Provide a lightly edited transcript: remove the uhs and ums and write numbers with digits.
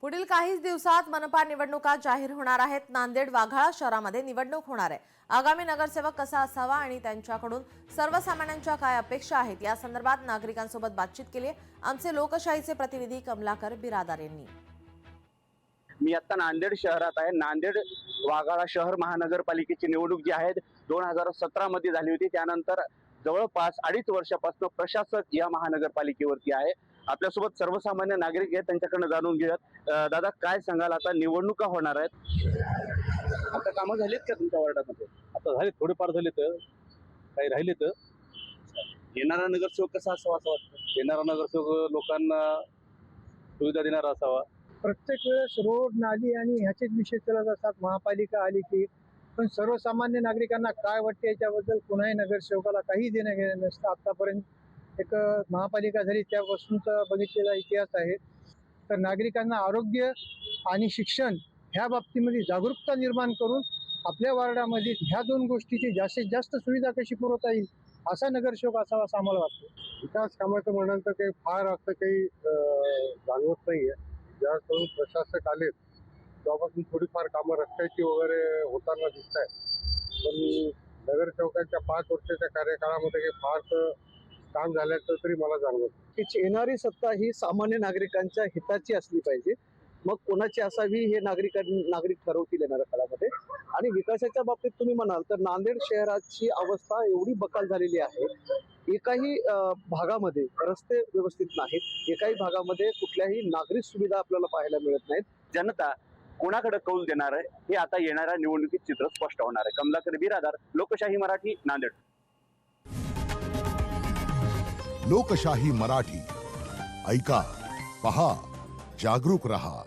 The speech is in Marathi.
पुढील काहीच दिवसात मनपा निवडणुका जाहीर होणार आहेत। नांदेड वाघाळा शहरामध्ये निवडणूक होणार आहे। आगामी नगरसेवक कसा असावा आणि त्यांच्याकडून सर्वसामान्यांच्या काय अपेक्षा आहेत या संदर्भात नागरिकांसोबत बातचीत केली। आमचे लोकशाहीचे प्रतिनिधी कमलाकर बिरादार यांनी। मी आता नांदेड शहरात आहे। नांदेड वाघाळा शहर महानगरपालिकेची निवडणूक जी आहे 2017 मध्ये झाली होती। त्यानंतर जवळपास 2.5 वर्षापासून प्रशासक या महानगरपालिकेवरती आहे। आपल्यासोबत सर्वसामान्य नागरिक आहेत, त्यांच्याकडून जाणून घेऊयात। दादा, काय सांगाल, आता निवडणुका होणार आहेत, आता कामं झालीत का तुमच्या वार्डामध्ये? आता झाले, थोडेफार झाले, तर काही राहिले। तर येणारा नगरसेवक कसा असावा असं वाटतं? येणारा नगरसेवक लोकांना सुविधा देणारा असावा। प्रत्येक वेळेस रोड, नाली आणि ह्याचेच विषय चालत असतात महापालिका आली की। पण सर्वसामान्य नागरिकांना काय वाटते याच्याबद्दल कोणाही नगरसेवकाला काही देणं घेणं नसतं। आतापर्यंत एक महापालिका झाली त्यापासूनचा बघितलेला इतिहास आहे। तर नागरिकांना आरोग्य आणि शिक्षण ह्या बाबतीमध्ये जागरूकता निर्माण करून आपल्या वार्डामध्ये ह्या दोन गोष्टीची जास्तीत जास्त सुविधा कशी पुरवता येईल असा नगरसेवक असावा असं आम्हाला वाटतं। विकास कामाचं म्हणाल तर काही फार असं काही जाणवत नाही आहे। ज्यावेळेस प्रशासक आले तेव्हापासून थोडीफार कामं रस्त्याची वगैरे होताना दिसत आहे। पण नगरसेवकांच्या 5 वर्षाच्या कार्यकाळामध्ये काही फार काम झाल्याचं तरी मला जाणवत नाही। की येणारी सत्ता ही सामान्य नागरिकांच्या हिताची असली पाहिजे। मग कोणाची असावी हे नागरिक ठरवतील येणाऱ्या काळामध्ये। आणि विकासाच्या बाबतीत तुम्ही म्हणाल तर नांदेड शहराची अवस्था एवढी बकाल झालेली आहे। एकाही भागामध्ये रस्ते व्यवस्थित नाहीत, एकाही भागामध्ये कुठल्याही नागरिक सुविधा आपल्याला पाहायला मिळत नाहीत। जनता कोणाकडे कौल देणार आहे हे आता येणाऱ्या निवडणुकीत चित्र स्पष्ट होणार आहे। कमलाकर बिरादार, लोकशाही मराठी, नांदेड। लोकशाही मराठी, ऐका, पहा, जागरूक रहा।